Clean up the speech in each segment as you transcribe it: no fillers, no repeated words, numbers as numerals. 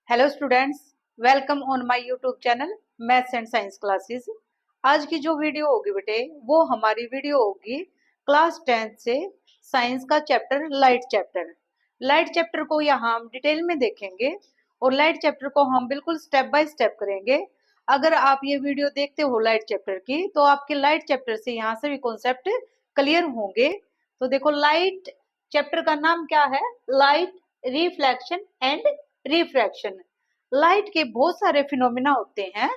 Hello students, welcome on my YouTube channel maths and science classes. आज की जो video होगी बेटे वो हमारी वीडियो होगी क्लास 10th से साइंस का चैप्टर लाइट चैप्टर को यहाँ हम डिटेल में देखेंगे और लाइट चैप्टर को हम बिल्कुल स्टेप बाय स्टेप करेंगे। अगर आप ये वीडियो देखते हो लाइट चैप्टर की तो आपके लाइट चैप्टर से यहाँ से भी कॉन्सेप्ट क्लियर होंगे। तो देखो, लाइट चैप्टर का नाम क्या है? Light, reflection and refraction. Light के बहुत सारे फिनोमिना होते हैं,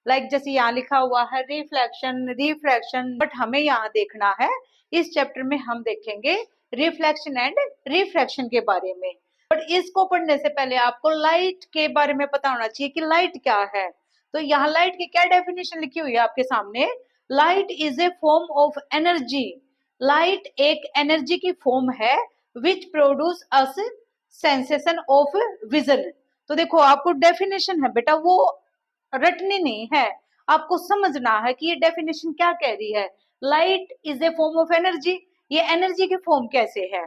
लाइक जैसे यहाँ लिखा हुआ है रिफ्लेक्शन, रिफ्रैक्शन, बट हमें यहाँ देखना है, इस चैप्टर में हम देखेंगे रिफ्लेक्शन एंड रिफ्रैक्शन के बारे में। बट इसको पढ़ने से पहले आपको लाइट के बारे में पता होना चाहिए कि लाइट क्या है। तो यहाँ लाइट की क्या डेफिनेशन लिखी हुई है आपके सामने? Light is a form of energy. Light एक एनर्जी की फॉर्म है which produce us sensation of vision. तो देखो, आपको डेफिनेशन है बेटा वो रटनी नहीं है, आपको समझना है कि ये डेफिनेशन क्या कह रही है। Light is a form of energy, ये एनर्जी की फॉर्म कैसे है?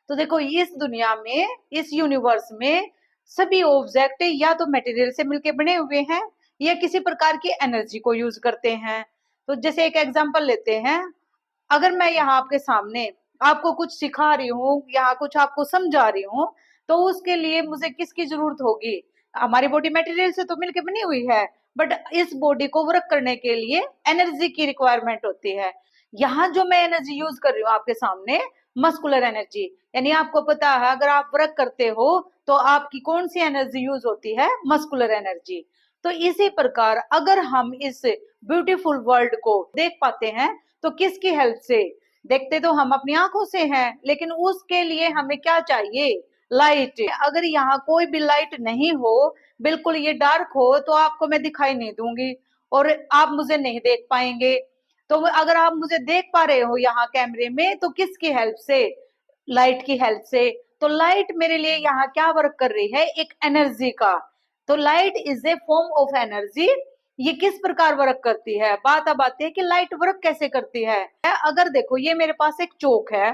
तो देखो, इस दुनिया में, इस यूनिवर्स में सभी ऑब्जेक्ट या तो मटेरियल से मिलके बने हुए हैं या किसी प्रकार की एनर्जी को यूज करते हैं। तो जैसे एक एग्जांपल लेते हैं, अगर मैं यहाँ आपके सामने आपको कुछ सिखा रही हूँ, यहाँ कुछ आपको समझा रही हूँ, तो उसके लिए मुझे किसकी जरूरत होगी? हमारी बॉडी मटेरियल से तो मिलकर बनी हुई है, बट इस बॉडी को वर्क करने के लिए एनर्जी की रिक्वायरमेंट होती है। यहाँ जो मैं एनर्जी यूज कर रही हूँ आपके सामने, मस्कुलर एनर्जी, यानी आपको पता है अगर आप वर्क करते हो तो आपकी कौन सी एनर्जी यूज होती है? Muscular energy. तो इसी प्रकार अगर हम इस ब्यूटीफुल वर्ल्ड को देख पाते हैं तो किसकी हेल्प से? देखते तो हम अपनी आंखों से हैं, लेकिन उसके लिए हमें क्या चाहिए? लाइट। अगर यहाँ कोई भी लाइट नहीं हो, बिल्कुल ये डार्क हो, तो आपको मैं दिखाई नहीं दूंगी और आप मुझे नहीं देख पाएंगे। तो अगर आप मुझे देख पा रहे हो यहाँ कैमरे में, तो किसकी हेल्प से? लाइट की हेल्प से। तो लाइट मेरे लिए यहाँ क्या वर्क कर रही है? एक एनर्जी का। तो light is a form of energy. ये किस प्रकार वर्क करती है? बात अब आती है कि लाइट वर्क कैसे करती है। अगर देखो, ये मेरे पास एक चौक है,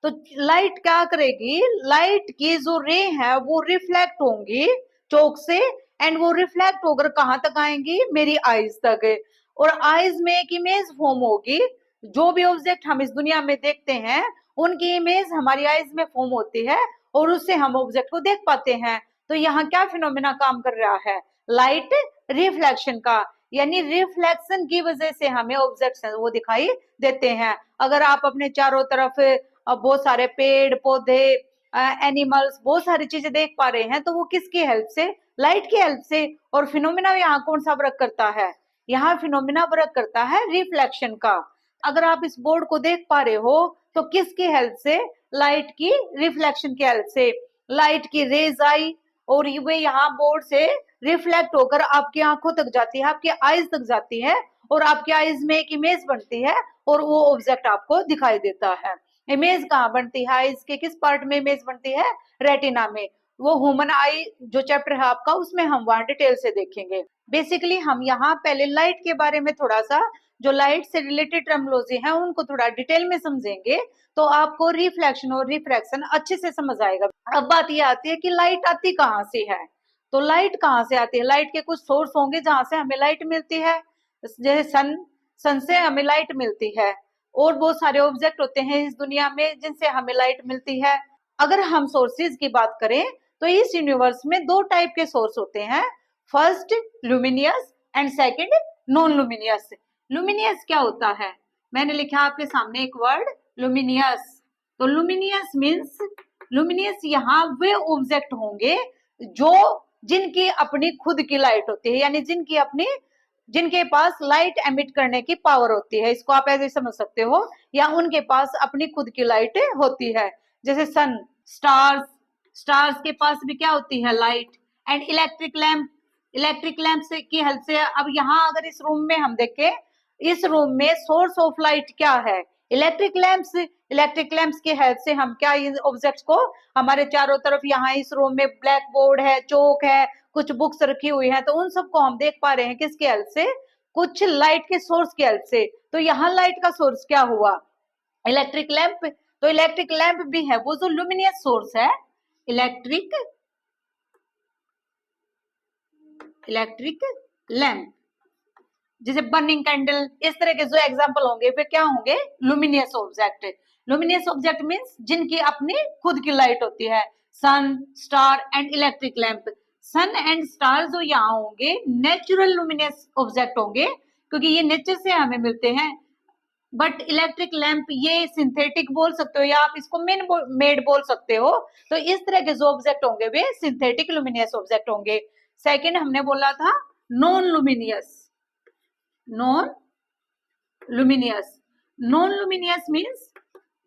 तो लाइट क्या करेगी? लाइट की जो रे है वो रिफ्लेक्ट होंगी चौक से, एंड वो रिफ्लेक्ट होकर कहां तक आएंगी? मेरी आईज तक। और आईज में एक इमेज फॉर्म होगी। जो भी ऑब्जेक्ट हम इस दुनिया में देखते हैं उनकी इमेज हमारी आईज में फॉर्म होती है और उससे हम ऑब्जेक्ट को देख पाते हैं। तो यहाँ क्या फिनोमिना काम कर रहा है? लाइट रिफ्लेक्शन का, यानी रिफ्लेक्शन की वजह से हमें ऑब्जेक्ट्स वो दिखाई देते हैं। अगर आप अपने चारों तरफ बहुत सारे पेड़ पौधे, एनिमल्स, बहुत सारी चीजें देख पा रहे हैं, तो वो किसकी हेल्प से? लाइट की हेल्प से। और फिनोमिना यहाँ कौन सा वर्क करता है? यहाँ फिनोमिना वर्क करता है रिफ्लेक्शन का। अगर आप इस बोर्ड को देख पा रहे हो तो किसकी हेल्प से? लाइट की रिफ्लेक्शन की हेल्प से। लाइट की रेज आई और वे यहाँ बोर्ड से रिफ्लेक्ट होकर आपकी आंखों तक जाती है, आपकी आईज तक जाती है, और आपकी आईज में एक इमेज बनती है और वो ऑब्जेक्ट आपको दिखाई देता है। इमेज कहाँ बनती है? आईज के किस पार्ट में इमेज बनती है? रेटिना में। वो ह्यूमन आई जो चैप्टर है आपका, उसमें हम वहां डिटेल से देखेंगे। बेसिकली हम यहाँ पहले लाइट के बारे में थोड़ा सा, जो लाइट से रिलेटेड टर्मिनोलॉजी है उनको थोड़ा डिटेल में समझेंगे, तो आपको रिफ्लेक्शन और रिफ्रैक्शन अच्छे से समझ आएगा। अब बात ये आती है कि लाइट आती कहाँ से है? तो लाइट कहाँ से आती है? लाइट के कुछ सोर्स होंगे जहां से हमें लाइट मिलती है, जैसे सन से हमें लाइट मिलती है, और बहुत सारे ऑब्जेक्ट होते हैं इस दुनिया में जिनसे हमें लाइट मिलती है। अगर हम सोर्सेज की बात करें तो इस यूनिवर्स में दो टाइप के सोर्स होते हैं, first luminous and second non luminous. Luminous क्या होता है? मैंने लिखा आपके सामने एक वर्ड, लुमिनियस। तो लुमिनियस मीन्स, लुमिनियस यहाँ वे ऑब्जेक्ट होंगे जो जिनकी अपनी खुद की लाइट होती है, यानी जिनके पास लाइट एमिट करने की पावर होती है, इसको आप ऐसे समझ सकते हो, या उनके पास अपनी खुद की लाइट होती है। जैसे सन, स्टार्स, स्टार्स के पास भी क्या होती है? Light. And electric lamp, electric lamp से की हेल्प से, अब यहाँ अगर इस रूम में हम देखें, इस रूम में सोर्स ऑफ लाइट क्या है? Electric lamps. इलेक्ट्रिक लैंप्स की हेल्प से हम क्या इन ऑब्जेक्ट्स को, हमारे चारों तरफ यहाँ इस रूम में ब्लैक बोर्ड है, चौक है, कुछ बुक्स रखी हुई है, तो उन सबको हम देख पा रहे हैं किसकी हेल्प से? कुछ लाइट के सोर्स की हेल्प से। तो यहाँ लाइट का सोर्स क्या हुआ? Electric lamp. तो इलेक्ट्रिक लैंप भी है वो जो लुमिनियस सोर्स है, इलेक्ट्रिक इलेक्ट्रिक लैंप, जैसे बर्निंग कैंडल, इस तरह के जो एग्जांपल होंगे वे क्या होंगे, luminous object. Luminous object means जिनकी अपनी खुद की लाइट होती है, sun, star and electric lamp. Sun and star जो यहाँ होंगे नेचुरल लुमिनियस ऑब्जेक्ट होंगे, क्योंकि ये नेचर से हमें मिलते हैं। बट इलेक्ट्रिक लैंप ये सिंथेटिक बोल सकते हो या आप इसको मेड बोल सकते हो। तो इस तरह के जो ऑब्जेक्ट होंगे वे सिंथेटिक लुमिनियस ऑब्जेक्ट होंगे। सेकंड हमने बोला था non luminous. Non luminous, non luminous means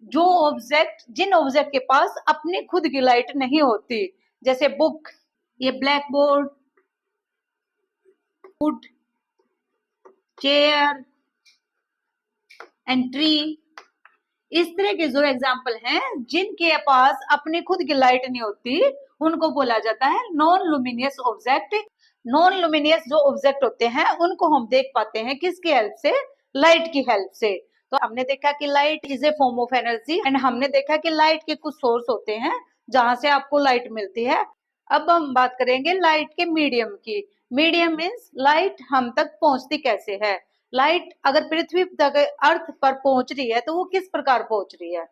जो ऑब्जेक्ट, जिन ऑब्जेक्ट के पास अपनी खुद की लाइट नहीं होती, जैसे बुक, ये black board, would, chair and tree, इस तरह के जो एग्जाम्पल हैं जिनके पास अपनी खुद की लाइट नहीं होती, उनको बोला जाता है non luminous object. Non luminous जो ऑब्जेक्ट होते हैं उनको हम देख पाते हैं किसकी हेल्प से, लाइट की हेल्प से। तो हमने देखा कि light is a form of energy, and हमने देखा कि लाइट के कुछ सोर्स होते हैं जहां से आपको लाइट मिलती है। अब हम बात करेंगे लाइट के मीडियम की। मीडियम मीन्स लाइट हम तक पहुंचती कैसे है। लाइट अगर पृथ्वी तक, अर्थ पर पहुंच रही है तो वो किस प्रकार पहुंच रही है।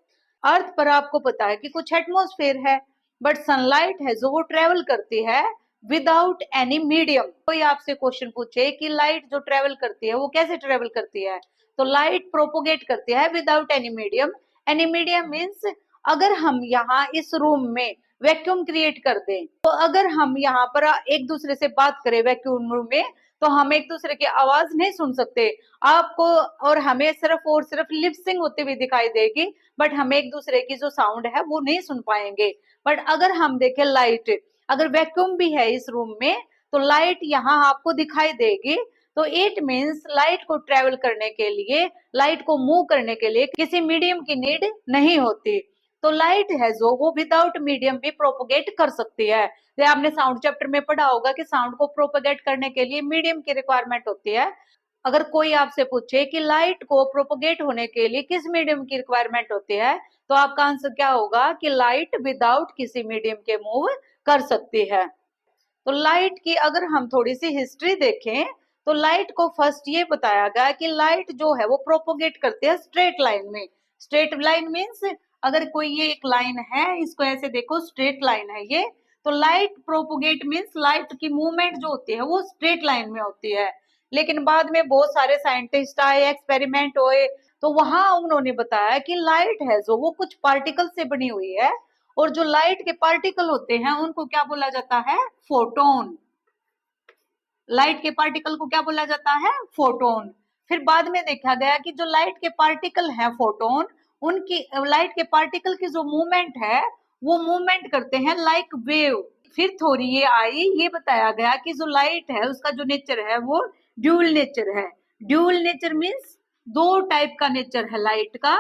अर्थ पर आपको पता है कि कुछ एटमॉस्फेयर है, बट सनलाइट है जो वो ट्रेवल करती है विदाउट एनी मीडियम। कोई आपसे क्वेश्चन पूछे कि लाइट जो ट्रेवल करती है वो कैसे ट्रेवल करती है, तो लाइट प्रोपोगेट करती है without any medium. Any medium means अगर हम यहाँ इस रूम में वैक्यूम क्रिएट कर दें, तो अगर हम यहाँ पर एक दूसरे से बात करें वैक्यूम रूम में, तो हम एक दूसरे की आवाज नहीं सुन सकते। आपको और हमें सिर्फ और सिर्फ लिपसिंग होती हुई दिखाई देगी, बट हम एक दूसरे की जो साउंड है वो नहीं सुन पाएंगे। बट अगर हम देखें लाइट, अगर वैक्यूम भी है इस रूम में, तो लाइट यहाँ आपको दिखाई देगी। तो इट मीन्स लाइट को ट्रेवल करने के लिए, लाइट को मूव करने के लिए किसी मीडियम की नीड नहीं होती। तो लाइट है जो वो विदाउट मीडियम भी प्रोपोगेट कर सकती है। तो आपने साउंड चैप्टर में पढ़ा होगा कि साउंड को प्रोपोगेट करने के लिए मीडियम की रिक्वायरमेंट होती है। अगर कोई आपसे पूछे कि लाइट को प्रोपोगेट होने के लिए किस मीडियम की रिक्वायरमेंट होती है, तो आपका आंसर क्या होगा कि लाइट विदाउट किसी मीडियम के मूव कर सकती है। तो लाइट की अगर हम थोड़ी सी हिस्ट्री देखें, तो लाइट को फर्स्ट ये बताया गया कि लाइट जो है वो प्रोपोगेट करते हैं स्ट्रेट लाइन में। स्ट्रेट लाइन मींस अगर कोई ये एक लाइन है, इसको ऐसे देखो, स्ट्रेट लाइन है ये, तो लाइट प्रोपोगेट मींस लाइट की मूवमेंट जो होती है वो स्ट्रेट लाइन में होती है। लेकिन बाद में बहुत सारे साइंटिस्ट आए, एक्सपेरिमेंट हुए, तो वहां उन्होंने बताया कि लाइट है जो वो कुछ पार्टिकल से बनी हुई है, और जो लाइट के पार्टिकल होते हैं उनको क्या बोला जाता है, फोटोन। लाइट के पार्टिकल को क्या बोला जाता है, फोटोन। फिर बाद में देखा गया कि जो लाइट के पार्टिकल हैं फोटोन, उनकी लाइट के पार्टिकल की जो मूवमेंट है वो मूवमेंट करते हैं लाइक वेव। फिर थोड़ी ये आई, ये बताया गया कि जो लाइट है उसका जो नेचर है वो ड्यूल नेचर है। ड्यूल नेचर मीन्स दो टाइप का नेचर है लाइट का,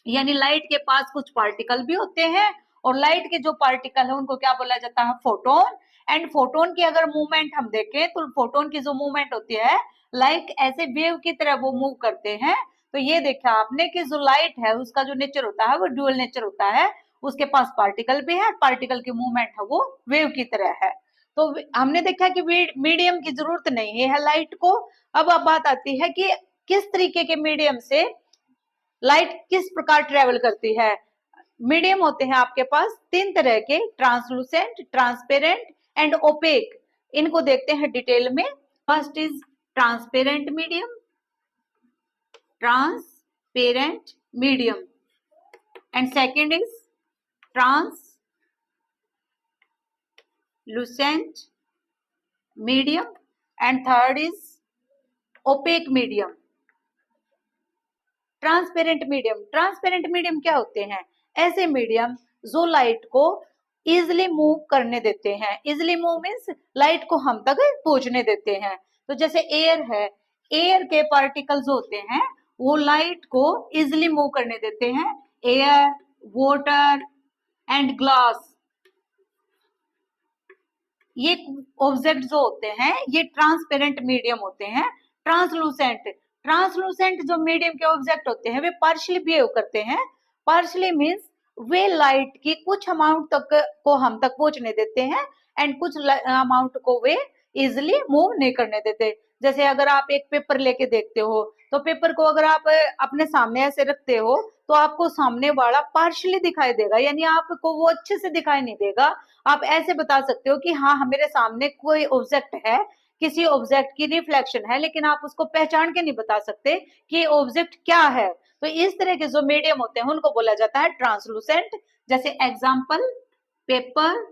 यानी लाइट के पास कुछ पार्टिकल भी होते हैं, और लाइट के जो पार्टिकल है उनको क्या बोला जाता है, फोटोन। एंड फोटोन की अगर मूवमेंट हम देखें तो फोटोन की जो मूवमेंट होती है लाइक ऐसे वेव की तरह वो मूव करते हैं। तो ये देखा आपने कि जो लाइट है उसका जो नेचर होता है वो ड्यूअल नेचर होता है, उसके पास पार्टिकल भी है, पार्टिकल की मूवमेंट है वो वेव की तरह है। तो हमने देखा कि मीडियम की जरूरत नहीं है लाइट को। अब बात आती है कि किस तरीके के मीडियम से लाइट किस प्रकार ट्रेवल करती है। मीडियम होते हैं आपके पास तीन तरह के, ट्रांसलूसेंट, ट्रांसपेरेंट एंड ओपेक। इनको देखते हैं डिटेल में। First is transparent medium, transparent medium, and second is translucent medium, and third is opaque medium. Transparent medium, transparent medium क्या होते हैं, ऐसे मीडियम जो लाइट को इजिली मूव करने देते हैं। इजिली मूव मीन्स लाइट को हम तक पहुंचने देते हैं। तो जैसे एयर है, एयर के पार्टिकल्स होते हैं वो लाइट को इजिली मूव करने देते हैं। एयर, वाटर एंड ग्लास, ये ऑब्जेक्ट जो होते हैं ये ट्रांसपेरेंट मीडियम होते हैं। ट्रांसलूसेंट, ट्रांसलूसेंट जो मीडियम के ऑब्जेक्ट होते हैं वे पार्शियली बिहेव करते हैं। पार्शियली मींस वे लाइट की कुछ अमाउंट तक को हम तक पहुंचने देते हैं, एंड कुछ अमाउंट को वे इजिली मूव नहीं करने देते। जैसे अगर आप एक पेपर लेके देखते हो, तो पेपर को अगर आप अपने सामने ऐसे रखते हो तो आपको सामने वाला पार्शियली दिखाई देगा, यानी आपको वो अच्छे से दिखाई नहीं देगा। आप ऐसे बता सकते हो कि हाँ मेरे सामने कोई ऑब्जेक्ट है, किसी ऑब्जेक्ट की रिफ्लेक्शन है, लेकिन आप उसको पहचान के नहीं बता सकते कि ऑब्जेक्ट क्या है। तो इस तरह के जो मीडियम होते हैं उनको बोला जाता है ट्रांसलूसेंट। जैसे example, paper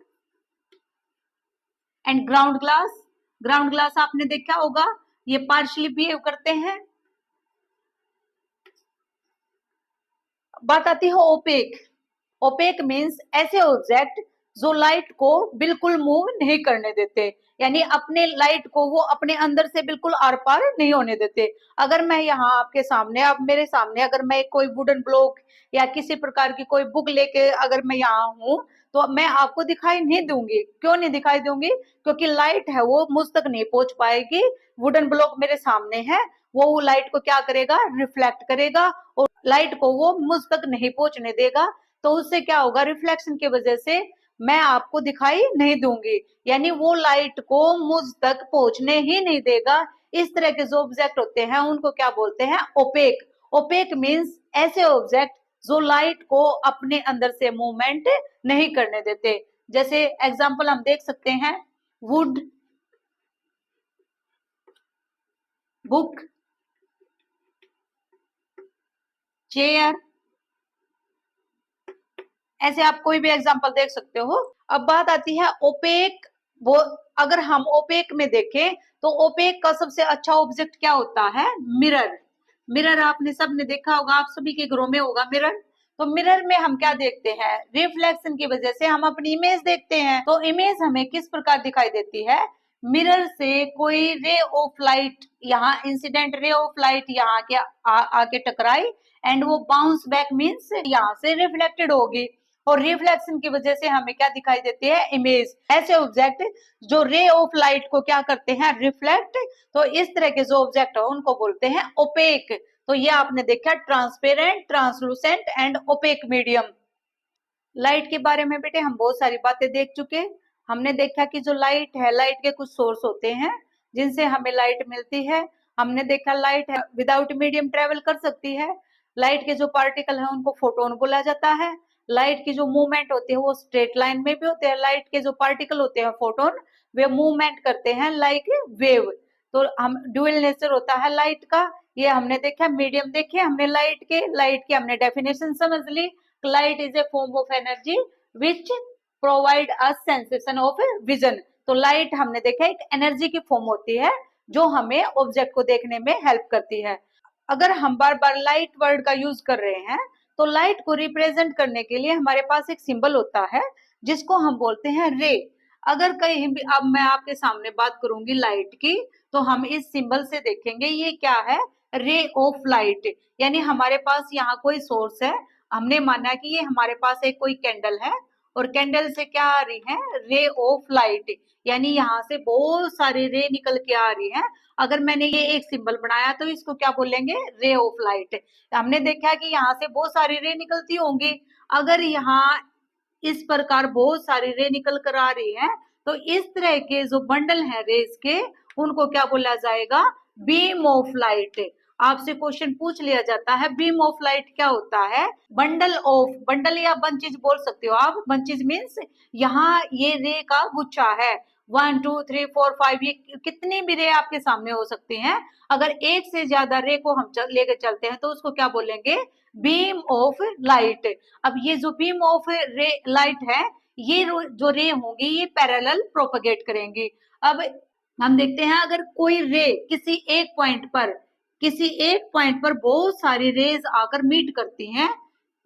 and ground glass. Ground glass आपने देखा होगा, ये पार्शियली बिहेव करते हैं। बात आती है ओपेक। ओपेक मीन्स ऐसे ऑब्जेक्ट जो लाइट को बिल्कुल मूव नहीं करने देते, यानी अपने लाइट को वो अपने अंदर से बिल्कुल आर पार नहीं होने देते। अगर मैं यहाँ आपके सामने, अब मेरे सामने अगर मैं कोई वुडन ब्लॉक या किसी प्रकार की कोई बुक लेके अगर मैं यहाँ हूँ, तो मैं आपको दिखाई नहीं दूंगी। क्यों नहीं दिखाई दूंगी? क्योंकि लाइट है वो मुझ तक नहीं पहुंच पाएगी। वुडन ब्लॉक मेरे सामने है, वो लाइट को क्या करेगा, रिफ्लेक्ट करेगा, और लाइट को वो मुझ तक नहीं पहुंचने देगा। तो उससे क्या होगा, रिफ्लेक्शन की वजह से मैं आपको दिखाई नहीं दूंगी, यानी वो लाइट को मुझ तक पहुंचने ही नहीं देगा। इस तरह के जो ऑब्जेक्ट होते हैं उनको क्या बोलते हैं, ओपेक। ओपेक मीन्स ऐसे ऑब्जेक्ट जो लाइट को अपने अंदर से मूवमेंट नहीं करने देते। जैसे एग्जांपल हम देख सकते हैं, वुड, बुक, चेयर, ऐसे आप कोई भी एग्जांपल देख सकते हो। अब बात आती है ओपेक। वो अगर हम ओपेक में देखें तो ओपेक का सबसे अच्छा ऑब्जेक्ट क्या होता है, मिरर। मिरर आपने सबने देखा होगा, आप सभी के घरों में होगा मिरर। तो मिरर में हम क्या देखते हैं, रिफ्लेक्शन की वजह से हम अपनी इमेज देखते हैं। तो इमेज हमें किस प्रकार दिखाई देती है, मिरर से कोई रे ऑफ लाइट, यहाँ इंसिडेंट रे ऑफ लाइट यहाँ के आके टकराई, एंड वो बाउंस बैक मीन्स यहाँ से रिफ्लेक्टेड होगी, और रिफ्लेक्शन की वजह से हमें क्या दिखाई देती है, इमेज। ऐसे ऑब्जेक्ट जो रे ऑफ लाइट को क्या करते हैं, रिफ्लेक्ट। तो इस तरह के जो ऑब्जेक्ट है उनको बोलते हैं ओपेक। तो ये आपने देखा transparent, translucent and opaque medium. Light के बारे में बेटे हम बहुत सारी बातें देख चुके। हमने देखा कि जो लाइट है, लाइट के कुछ सोर्स होते हैं जिनसे हमें लाइट मिलती है। हमने देखा लाइट है विदाउट मीडियम ट्रेवल कर सकती है। लाइट के जो पार्टिकल है उनको फोटोन बोला जाता है। लाइट की जो मूवमेंट होती है वो स्ट्रेट लाइन में भी होते हैं। लाइट के जो पार्टिकल होते हैं फोटोन, वे मूवमेंट करते हैं लाइक वेव। तो हम ड्यूअल नेचर होता है लाइट का, ये हमने देखा। मीडियम देखे हमने लाइट की हमने डेफिनेशन समझ ली। Light is a form of energy which provide a sensation of vision. तो लाइट हमने देखा एक एनर्जी की फॉर्म होती है जो हमें ऑब्जेक्ट को देखने में हेल्प करती है। अगर हम बार बार लाइट वर्ड का यूज कर रहे हैं तो लाइट को रिप्रेजेंट करने के लिए हमारे पास एक सिंबल होता है जिसको हम बोलते हैं रे। अगर कहीं भी अब मैं आपके सामने बात करूंगी लाइट की, तो हम इस सिंबल से देखेंगे ये क्या है, रे ऑफ लाइट। यानी हमारे पास यहाँ कोई सोर्स है, हमने माना कि ये हमारे पास एक कोई कैंडल है, और कैंडल से क्या आ रही है, रे ऑफ लाइट, यानी यहाँ से बहुत सारी रे निकल के आ रही है। अगर मैंने ये एक सिंबल बनाया तो इसको क्या बोलेंगे, रे ऑफ लाइट। हमने देखा कि यहाँ से बहुत सारी रे निकलती होंगी। अगर यहाँ इस प्रकार बहुत सारी रे निकल कर आ रही है, तो इस तरह के जो बंडल है रेस के, उनको क्या बोला जाएगा, बीम ऑफ लाइट। आपसे क्वेश्चन पूछ लिया जाता है बीम ऑफ लाइट क्या होता है, बंडल ऑफ, बंडल या बंचेज बोल सकते हो आप। बंचेज मीन्स यहाँ ये रे का गुच्छा है, 1 2 3 4 5, ये कितनी भी रे आपके सामने हो सकती हैं। अगर एक से ज्यादा रे को हम लेकर चलते हैं तो उसको क्या बोलेंगे, बीम ऑफ लाइट। अब ये जो बीम ऑफ रे लाइट है, ये जो रे होंगी ये पैरेलल प्रोपगेट करेंगी। अब हम देखते हैं अगर कोई रे किसी एक पॉइंट पर बहुत सारी रेज आकर मीट करती हैं,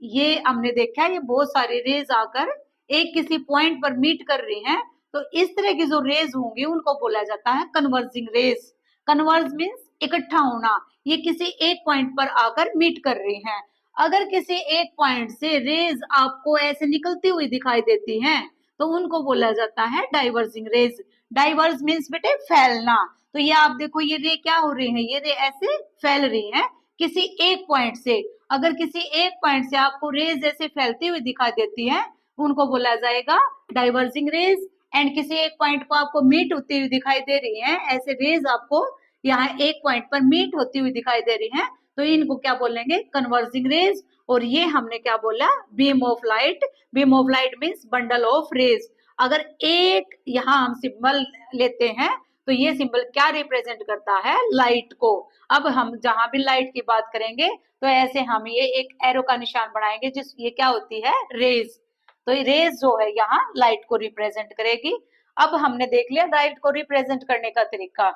ये हमने देखा है, ये बहुत सारी रेज आकर एक किसी पॉइंट पर मीट कर रही हैं, तो इस तरह की जो रेज होंगी उनको बोला जाता है कन्वर्जिंग रेज। कन्वर्ज मीन्स इकट्ठा होना, ये किसी एक पॉइंट पर आकर मीट कर रही हैं। अगर किसी एक पॉइंट से रेज आपको ऐसे निकलती हुई दिखाई देती हैं तो उनको बोला जाता है डाइवर्जिंग रेज। डाइवर्ज मीन्स बेटे फैलना। तो ये आप देखो ये रे क्या हो रही है, ये रे ऐसे फैल रही है किसी एक पॉइंट से। अगर किसी एक पॉइंट से आपको रेज ऐसे फैलती हुई दिखाई देती है, उनको बोला जाएगा डाइवर्जिंग रेज। एंड किसी एक पॉइंट को आपको मीट होती हुई दिखाई दे रही है, ऐसे रेज आपको यहाँ एक पॉइंट पर मीट होती हुई दिखाई दे रही है, तो इनको क्या बोलेंगे, कन्वर्जिंग रेज। और ये हमने क्या बोला, beam of light. Beam of light means bundle of rays. अगर एक यहाँ हम सिंबल लेते हैं तो ये सिंबल क्या रिप्रेजेंट करता है, लाइट को। अब हम जहां भी लाइट की बात करेंगे तो ऐसे हम ये एक एरो का निशान बनाएंगे, जिस ये क्या होती है, रेज। तो ये रेज जो है यहाँ लाइट को रिप्रेजेंट करेगी। अब हमने देख लिया लाइट को रिप्रेजेंट करने का तरीका।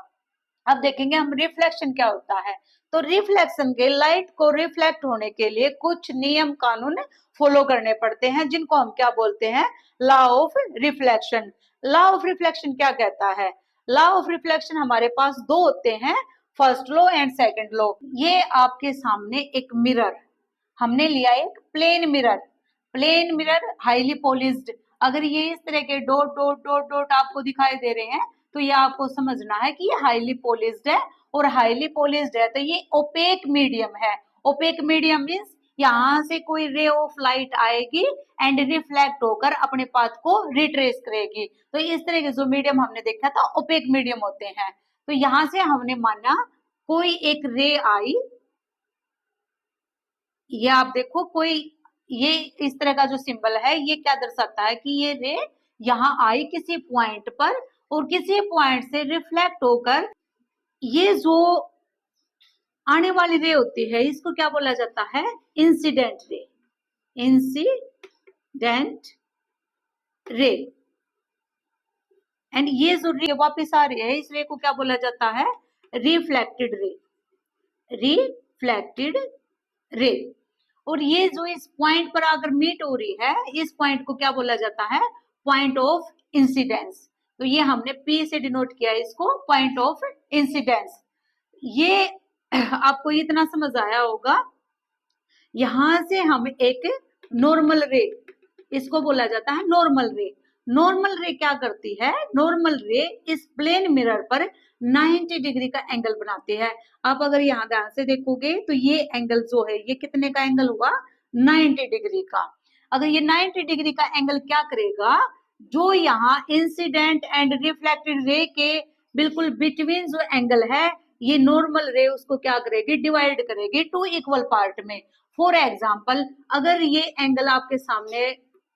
अब देखेंगे हम रिफ्लेक्शन क्या होता है। तो रिफ्लेक्शन के, लाइट को रिफ्लेक्ट होने के लिए कुछ नियम कानून फॉलो करने पड़ते हैं, जिनको हम क्या बोलते हैं, law of reflection. Law of reflection क्या कहता है, लॉ ऑफ रिफ्लेक्शन हमारे पास दो होते हैं, first law and second law. ये आपके सामने एक मिरर, हमने लिया एक plane mirror. Plane mirror highly polished. अगर ये इस तरह के डॉट डॉट डॉट डॉट आपको दिखाई दे रहे हैं तो ये आपको समझना है कि ये हाईली पॉलिश्ड है। और हाईली पॉलिश्ड है तो ये ओपेक मीडियम है। ओपेक मीडियम मीन्स यहाँ से कोई रे ऑफ लाइट आएगी एंड रिफ्लेक्ट होकर अपने पाथ को रिट्रेस करेगी। तो इस तरह के जो मीडियम हमने देखा था ओपेक मीडियम होते हैं। तो यहाँ से हमने माना कोई एक रे आई, ये आप देखो कोई, ये इस तरह का जो सिंबल है ये क्या दर्शाता है कि ये रे यहाँ आई किसी पॉइंट पर और किसी पॉइंट से रिफ्लेक्ट होकर ये जो आने वाली रे होती है इसको क्या बोला जाता है, incident ray. Incident ray. And ये जो रे वापस आ रही है इस रे को क्या बोला जाता है, रिफ्लेक्टेड रे। रिफ्लेक्टेड रे। और ये जो इस पॉइंट पर अगर मीट हो रही है इस पॉइंट को क्या बोला जाता है, पॉइंट ऑफ इंसिडेंस। तो ये हमने P से डिनोट किया इसको, पॉइंट ऑफ इंसिडेंस। ये आपको इतना समझ आया होगा। यहां से हम एक नॉर्मल रे, इसको बोला जाता है नॉर्मल रे। नॉर्मल रे क्या करती है, नॉर्मल रे इस प्लेन मिरर पर 90 डिग्री का एंगल बनाती है। आप अगर यहाँ ध्यान से देखोगे तो ये एंगल जो है ये कितने का एंगल हुआ, 90 डिग्री का। अगर ये 90 डिग्री का एंगल क्या करेगा, जो यहाँ इंसिडेंट एंड रिफ्लेक्टेड रे के बिल्कुल बिटवीन जो एंगल है ये नॉर्मल रे उसको क्या करेगी, डिवाइड करेगी टू इक्वल पार्ट में। फॉर एग्जाम्पल अगर ये एंगल आपके सामने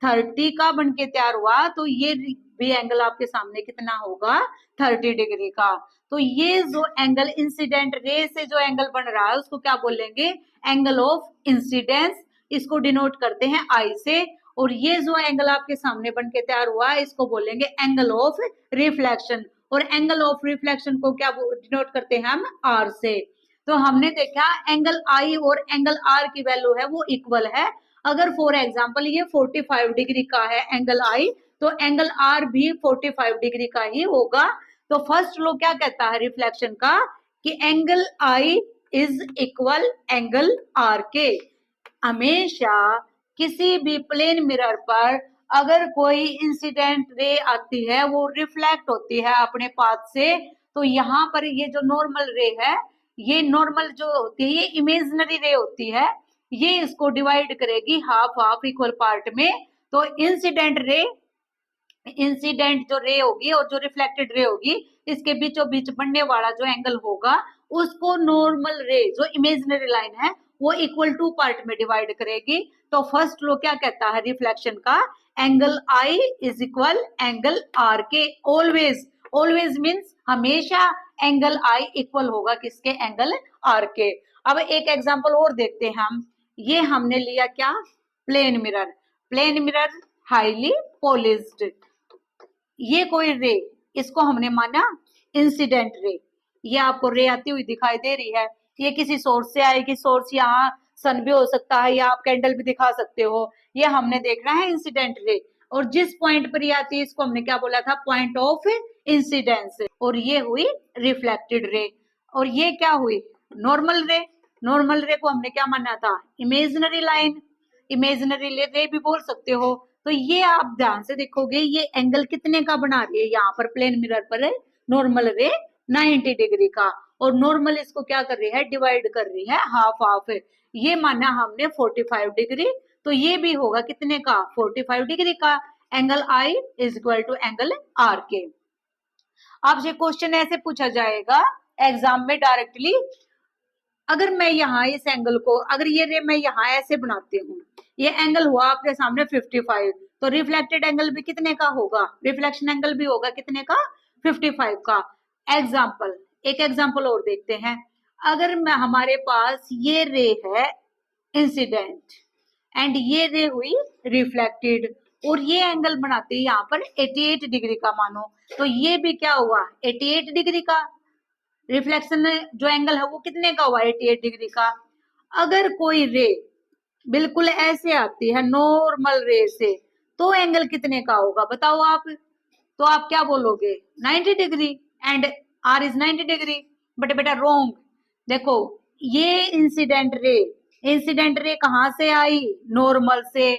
30 का बन के तैयार हुआ तो ये भी एंगल आपके सामने कितना होगा, 30 डिग्री का। तो ये जो एंगल इंसिडेंट रे से जो एंगल बन रहा है उसको क्या बोलेंगे, एंगल ऑफ इंसिडेंस। इसको डिनोट करते हैं आई से। और ये जो एंगल आपके सामने बन के तैयार हुआ है इसको बोलेंगे एंगल ऑफ रिफ्लेक्शन। और एंगल ऑफ रिफ्लेक्शन को क्या डिनोट करते हैं हम, आर से। तो हमने देखा एंगल आई और एंगल आर की वैल्यू है वो इक्वल है। अगर फॉर एग्जांपल ये 45 डिग्री का है एंगल आई तो एंगल आर भी 45 डिग्री का ही होगा। तो फर्स्ट लॉ क्या कहता है रिफ्लेक्शन का, कि angle i is equal angle are के। हमेशा किसी भी प्लेन मिरर पर अगर कोई इंसिडेंट रे आती है वो रिफ्लेक्ट होती है अपने पाथ से, तो यहाँ पर ये जो नॉर्मल रे है, ये नॉर्मल जो होती है ये इमेजिनरी रे होती है, ये इसको डिवाइड करेगी हाफ हाफ इक्वल पार्ट में। तो इंसिडेंट रे, इंसिडेंट जो रे होगी और जो रिफ्लेक्टेड रे होगी इसके बीचों बीच बनने वाला जो एंगल होगा उसको नॉर्मल रे जो इमेजिनरी लाइन है वो इक्वल टू पार्ट में डिवाइड करेगी। तो फर्स्ट लॉ क्या कहता है रिफ्लेक्शन का, angle i is equal angle are के। ऑलवेज, ऑलवेज मीन्स हमेशा एंगल आई इक्वल होगा किसके, एंगल आर के। अब एक एग्जांपल और देखते हैं हम। ये हमने लिया क्या, plane mirror. Plane mirror highly polished. ये कोई रे, इसको हमने माना इंसिडेंट रे। ये आपको रे आती हुई दिखाई दे रही है, ये किसी सोर्स से आएगी। सोर्स यहाँ सन भी हो सकता है या आप कैंडल भी दिखा सकते हो। ये हमने देखना है इंसिडेंट रे। और जिस पॉइंट पर ये आती है इसको हमने क्या बोला था, पॉइंट ऑफ इंसिडेंस। और ये हुई रिफ्लेक्टेड रे। और ये क्या हुई, नॉर्मल रे। नॉर्मल रे को हमने क्या माना था, इमेजिनरी लाइन। इमेजिनरी रे भी बोल सकते हो। तो ये आप ध्यान से देखोगे ये एंगल कितने का बना रही है, यहाँ पर प्लेन मिरर पर नॉर्मल रे 90 डिग्री का। और नॉर्मल इसको क्या कर रही है, डिवाइड कर रही है हाफ हाफ। ये माना हमने 45 डिग्री, तो ये भी होगा कितने का, 45 डिग्री का। Angle i is equal to angle are के। आपसे क्वेश्चन ऐसे पूछा जाएगा एग्जाम में डायरेक्टली, अगर मैं यहाँ इस एंगल को, अगर ये रे मैं यहाँ ऐसे बनाती हूँ, ये एंगल हुआ आपके सामने 55, तो रिफ्लेक्टेड एंगल भी कितने का होगा, रिफ्लेक्शन एंगल भी होगा कितने का, 55 का। एग्जाम्पल, एक एग्जाम्पल और देखते हैं। अगर मैं हमारे पास ये रे है इंसिडेंट एंड ये रे हुई रिफ्लेक्टेड, और ये एंगल बनाते हैं यहाँ पर 88 डिग्री का मानो, तो ये भी क्या हुआ 88 डिग्री का। रिफ्लेक्शन जो एंगल है वो कितने का हुआ 88 डिग्री का। अगर कोई रे बिल्कुल ऐसे आती है नॉर्मल रे से, तो एंगल कितने का होगा बताओ आप। तो आप क्या बोलोगे 90 degree and r is 90 degree. But बेटा रोंग। देखो ये इंसिडेंट रे कहां से आई, नॉर्मल से,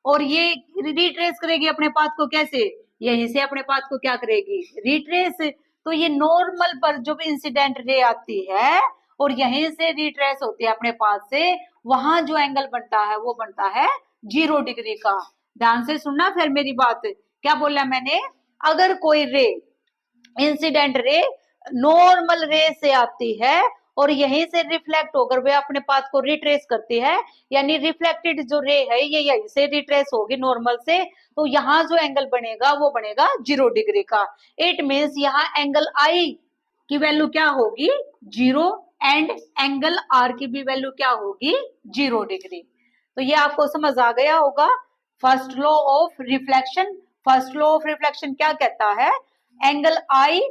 और ये रिट्रेस करेगी अपने पाथ को कैसे, यहीं से अपने पाथ को क्या करेगी, रिट्रेस। तो ये नॉर्मल पर जब इंसिडेंट रे आती है और यहीं से रिट्रेस होती है अपने पाथ से, वहां जो एंगल बनता है वो बनता है 0 डिग्री का। ध्यान से सुनना फिर मेरी बात, क्या बोला मैंने, अगर कोई रे इंसिडेंट रे नॉर्मल रे से आती है और यहीं से रिफ्लेक्ट होकर वे अपने पाथ को रिट्रेस करती है, यानी रिफ्लेक्टेड जो रे है ये यहीं से रिट्रेस होगी नॉर्मल से, तो यहाँ जो एंगल बनेगा वो बनेगा 0 डिग्री का। इट मीन्स यहाँ एंगल आई की वैल्यू क्या होगी 0 एंड एंगल आर की भी वैल्यू क्या होगी 0 डिग्री। तो ये आपको समझ आ गया होगा। First law of reflection, first law of reflection क्या कहता है, angle i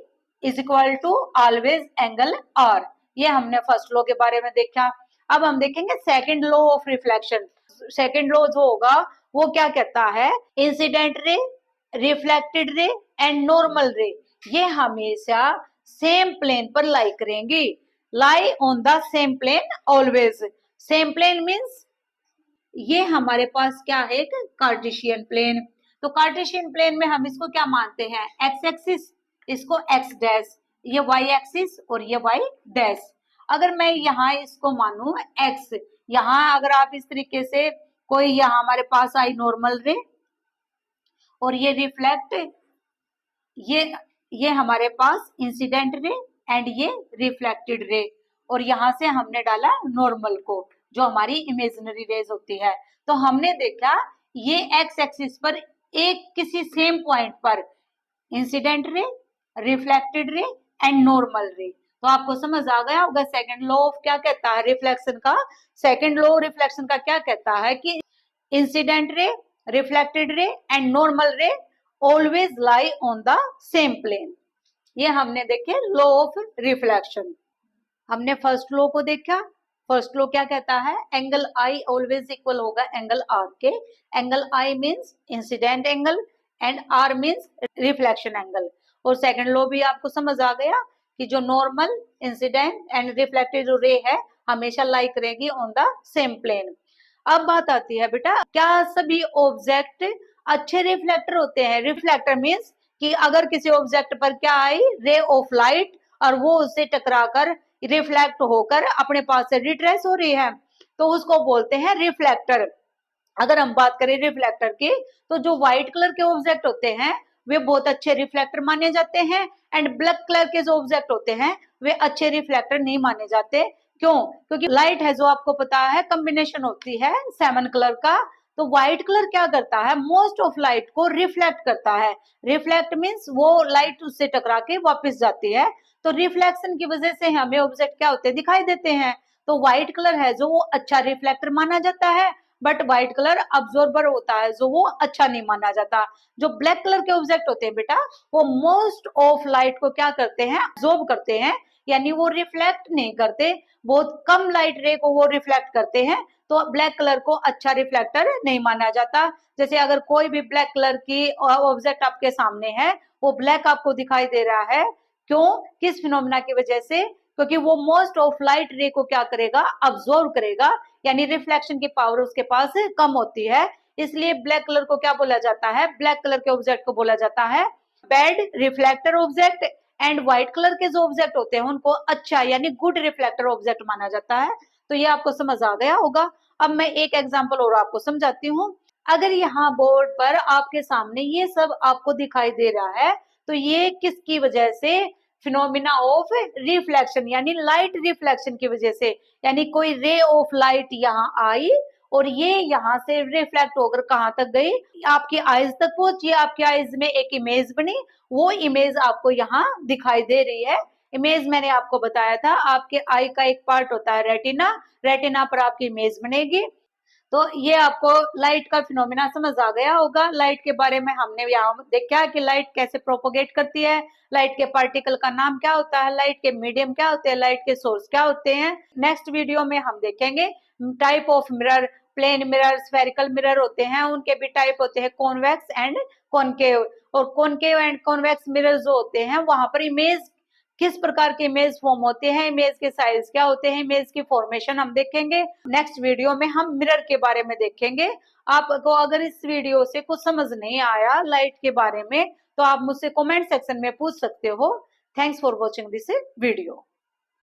is equal to always angle r. ये हमने फर्स्ट लॉ के बारे में देखा। अब हम देखेंगे second law of reflection. Second law जो होगा वो क्या कहता है, incident ray, reflected ray and normal रे ये हमेशा सेम प्लेन पर लाई करेंगी। Lie on the same plane always. Same plane means ये हमारे पास क्या है, एक कार्टेशियन प्लेन। तो कार्टेशियन प्लेन में हम इसको क्या मानते हैं, एक्स एक्सिस, इसको एक्स डैश, ये वाई एक्सिस और ये वाई डैश। अगर मैं यहाँ इसको मानू एक्स, यहाँ अगर आप इस तरीके से कोई यहाँ हमारे पास आई नॉर्मल रे और ये रिफ्लेक्ट, ये हमारे पास इंसिडेंट रे एंड ये रिफ्लेक्टेड रे, और यहाँ से हमने डाला नॉर्मल को जो हमारी इमेजिनरी रेज होती है। तो हमने देखा ये एक्स एक्सिस पर एक किसी सेम पॉइंट पर incident ray, reflected ray and normal रे। तो आपको समझ आ गया होगा सेकंड लॉ ऑफ क्या कहता है रिफ्लेक्शन का। सेकंड लॉ रिफ्लेक्शन का क्या कहता है कि incident ray, reflected ray and normal ray always lie on the same plane. ये हमने देखे लॉ ऑफ रिफ्लेक्शन। हमने फर्स्ट लॉ को देखा। फर्स्ट लॉ क्या कहता है, एंगल आई ऑलवेज इक्वल होगा एंगल आर के। Angle I means incident angle and R means reflection angle. और सेकंड लॉ भी आपको समझ आ गया कि जो नॉर्मल, इंसिडेंट एंड रिफ्लेक्टेड जो रे है हमेशा लाई करेगी ऑन द सेम प्लेन। अब बात आती है बेटा, क्या सभी ऑब्जेक्ट अच्छे रिफ्लेक्टर होते हैं। रिफ्लेक्टर मींस कि अगर किसी ऑब्जेक्ट पर क्या आई, रे ऑफ लाइट, और वो उससे टकराकर रिफ्लेक्ट होकर अपने पास से रिट्रेस हो रही है, तो उसको बोलते हैं रिफ्लेक्टर। अगर हम बात करें रिफ्लेक्टर की, तो जो व्हाइट कलर के ऑब्जेक्ट होते हैं वे बहुत अच्छे रिफ्लेक्टर माने जाते हैं, एंड ब्लैक कलर के जो ऑब्जेक्ट होते हैं वे अच्छे रिफ्लेक्टर नहीं माने जाते। क्यों, क्योंकि लाइट है जो आपको पता है कॉम्बिनेशन होती है 7 कलर का। तो व्हाइट कलर क्या करता है, मोस्ट ऑफ लाइट को रिफ्लेक्ट करता है। रिफ्लेक्ट मींस वो लाइट उससे टकरा के वापस जाती है। तो रिफ्लेक्शन की वजह से हमें ऑब्जेक्ट क्या होते हैं, दिखाई देते हैं। तो व्हाइट कलर है जो वो अच्छा रिफ्लेक्टर माना जाता है, बट व्हाइट कलर अब्जॉर्बर होता है जो वो अच्छा नहीं माना जाता। जो ब्लैक कलर के ऑब्जेक्ट होते हैं बेटा, वो मोस्ट ऑफ लाइट को क्या करते हैं, अब्जॉर्ब करते हैं, यानी वो रिफ्लेक्ट नहीं करते, बहुत कम लाइट रे को वो रिफ्लेक्ट करते हैं। तो ब्लैक कलर को अच्छा रिफ्लेक्टर नहीं माना जाता। जैसे अगर कोई भी ब्लैक कलर की ऑब्जेक्ट आपके सामने है, वो ब्लैक आपको दिखाई दे रहा है, क्यों, किस फिनोमेना की वजह से, क्योंकि वो मोस्ट ऑफ लाइट रे को क्या करेगा, अब्सॉर्ब करेगा, यानी रिफ्लेक्शन की पावर उसके पास कम होती है। इसलिए ब्लैक कलर को क्या बोला जाता है, ब्लैक कलर के ऑब्जेक्ट को बोला जाता है bad reflector object, and white colour के जो ऑब्जेक्ट होते हैं उनको अच्छा यानी गुड रिफ्लेक्टर ऑब्जेक्ट माना जाता है। तो ये आपको समझ आ गया होगा। अब मैं एक एग्जांपल और आपको समझाती हूँ। अगर यहाँ बोर्ड पर आपके सामने ये सब आपको दिखाई दे रहा है तो ये किसकी वजह से, फिनोमिना ऑफ रिफ्लेक्शन यानी लाइट रिफ्लेक्शन की वजह से, यानी कोई रे ऑफ लाइट यहाँ आई और ये यहाँ से रिफ्लेक्ट होकर कहाँ तक गई, आपकी आईज तक पहुंची, आपकी आईज में एक इमेज बनी, वो इमेज आपको यहाँ दिखाई दे रही है। इमेज मैंने आपको बताया था, आपके आई का एक पार्ट होता है रेटिना, रेटिना पर आपकी इमेज बनेगी। तो ये आपको लाइट का फिनोमिना समझ आ गया होगा। लाइट के बारे में हमने यहाँ देखा कि लाइट कैसे प्रोपोगेट करती है, लाइट के पार्टिकल का नाम क्या होता है, लाइट के मीडियम क्या होते हैं, लाइट के सोर्स क्या होते हैं। नेक्स्ट वीडियो में हम देखेंगे type of mirror, plane mirror, spherical mirror होते हैं, उनके भी टाइप होते हैं कॉन्वेक्स एंड कॉनकेव, और कॉनकेव एंड कॉन्वेक्स मिरर जो होते हैं वहां पर इमेज किस प्रकार के इमेज फॉर्म होते हैं, इमेज के साइज क्या होते हैं, इमेज की फॉर्मेशन हम देखेंगे। नेक्स्ट वीडियो में हम मिरर के बारे में देखेंगे। आपको अगर इस वीडियो से कुछ समझ नहीं आया लाइट के बारे में तो आप मुझसे कमेंट सेक्शन में पूछ सकते हो। Thanks for watching this video.